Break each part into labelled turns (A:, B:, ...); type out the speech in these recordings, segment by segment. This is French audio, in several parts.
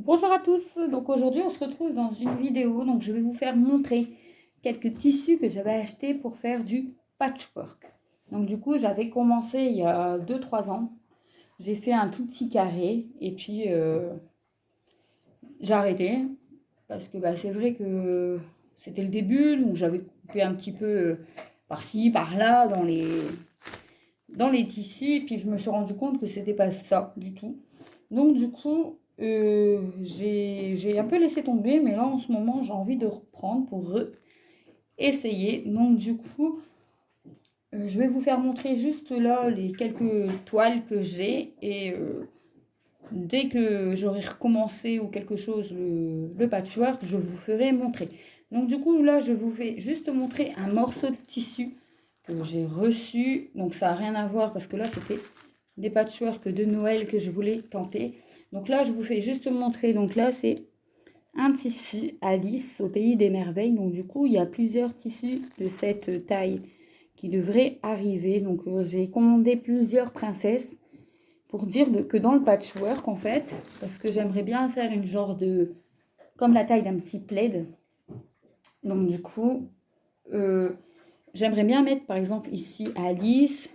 A: Bonjour à tous, donc aujourd'hui on se retrouve dans une vidéo, donc je vais vous faire montrer quelques tissus que j'avais achetés pour faire du patchwork. Donc du coup j'avais commencé il y a 2-3 ans, j'ai fait un tout petit carré et puis j'ai arrêté parce que c'est vrai que c'était le début, donc j'avais coupé un petit peu par-ci, par-là dans les tissus et puis je me suis rendu compte que c'était pas ça du tout. Donc du coup, j'ai un peu laissé tomber, mais là en ce moment j'ai envie de reprendre pour essayer. Donc du coup, je vais vous faire montrer juste là les quelques toiles que j'ai et dès que j'aurai recommencé ou quelque chose le patchwork, je vous ferai montrer. Donc du coup là je vous fais juste montrer un morceau de tissu que j'ai reçu. Donc ça n'a rien à voir parce que là c'était des patchworks de Noël que je voulais tenter. Donc là je vous fais juste montrer. Donc là c'est un tissu Alice au pays des merveilles. Donc du coup il y a plusieurs tissus de cette taille qui devraient arriver. Donc j'ai commandé plusieurs princesses pour dire que dans le patchwork en fait, parce que j'aimerais bien faire une genre de, comme la taille d'un petit plaid. Donc du coup j'aimerais bien mettre par exemple ici Alice,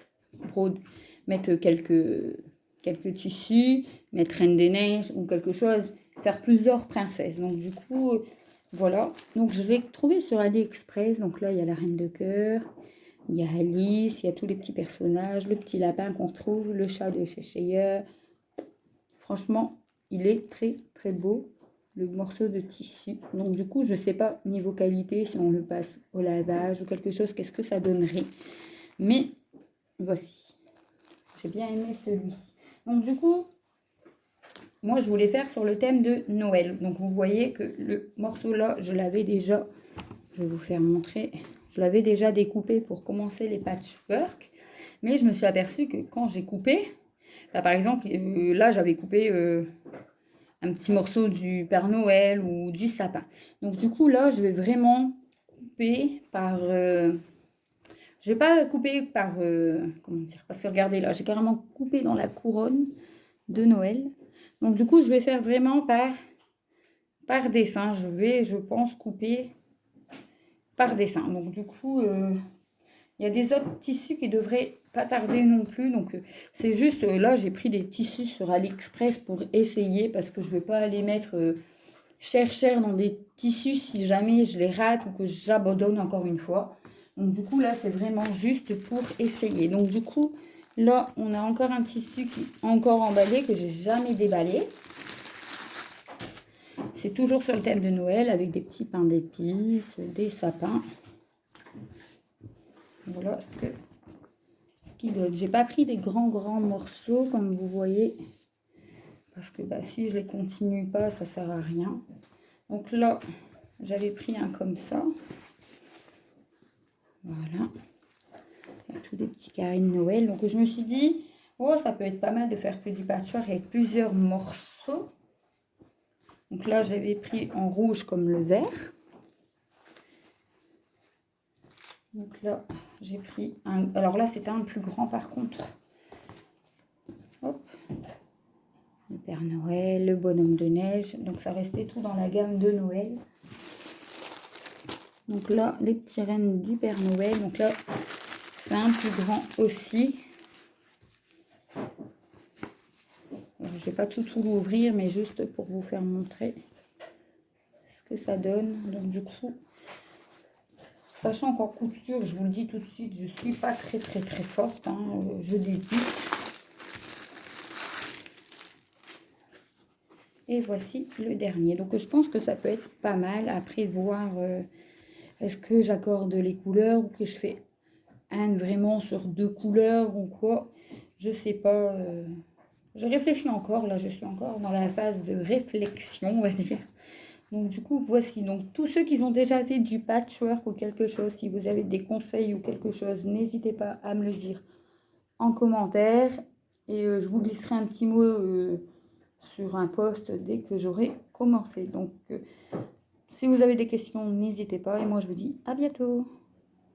A: mettre quelques tissus, mettre Reine des Neiges ou quelque chose, faire plusieurs princesses. Donc du coup, voilà. Donc je l'ai trouvé sur AliExpress. Donc là, il y a la Reine de Cœur, il y a Alice, il y a tous les petits personnages, le petit lapin qu'on retrouve, le chat de Cheshire. Franchement, il est très très beau, le morceau de tissu. Donc du coup, je sais pas niveau qualité, si on le passe au lavage ou quelque chose, qu'est-ce que ça donnerait. Mais voici. J'ai bien aimé celui-ci. Donc du coup, moi je voulais faire sur le thème de Noël. Donc vous voyez que le morceau là, je l'avais déjà, je vais vous faire montrer, je l'avais déjà découpé pour commencer les patchwork. Mais je me suis aperçue que quand j'ai coupé, par exemple, là j'avais coupé un petit morceau du Père Noël ou du sapin. Donc du coup là, je vais vraiment couper par... je vais pas couper par... comment dire? Parce que regardez là, j'ai carrément coupé dans la couronne de Noël. Donc du coup, je vais faire vraiment par dessin. Je vais, je pense, couper par dessin. Donc du coup, il y a des autres tissus qui devraient pas tarder non plus. Donc c'est juste, là, j'ai pris des tissus sur AliExpress pour essayer parce que je vais pas aller mettre cher dans des tissus si jamais je les rate ou que j'abandonne encore une fois. Donc du coup, là, c'est vraiment juste pour essayer. Donc du coup, là, on a encore un tissu qui est encore emballé, que j'ai jamais déballé. C'est toujours sur le thème de Noël avec des petits pains d'épices, des sapins. Voilà ce qu'il donne. J'ai pas pris des grands morceaux comme vous voyez. Parce que si je les continue pas, ça sert à rien. Donc là, j'avais pris un comme ça. Voilà. Tous des petits carrés de Noël. Donc je me suis dit, oh, ça peut être pas mal de faire que du patchwork avec plusieurs morceaux. Donc là, j'avais pris en rouge comme le vert. Donc là, j'ai pris un... Alors là, c'était un plus grand par contre. Hop. Le Père Noël, le bonhomme de neige. Donc ça restait tout dans la gamme de Noël. Donc là, les petits rennes du Père Noël. Donc là, c'est un plus grand aussi. Alors, je ne vais pas tout l'ouvrir, mais juste pour vous faire montrer ce que ça donne. Donc du coup, sachant qu'en couture, je vous le dis tout de suite, je ne suis pas très forte. Hein, je débute. Et voici le dernier. Donc je pense que ça peut être pas mal. Après voir est-ce que j'accorde les couleurs ou que je fais un vraiment sur 2 couleurs ou quoi. Je sais pas. Je réfléchis encore. Là, je suis encore dans la phase de réflexion, on va dire. Donc du coup, voici. Donc tous ceux qui ont déjà fait du patchwork ou quelque chose, si vous avez des conseils ou quelque chose, n'hésitez pas à me le dire en commentaire. Et je vous glisserai un petit mot sur un post dès que j'aurai commencé. Donc si vous avez des questions, n'hésitez pas. Et moi, je vous dis à bientôt.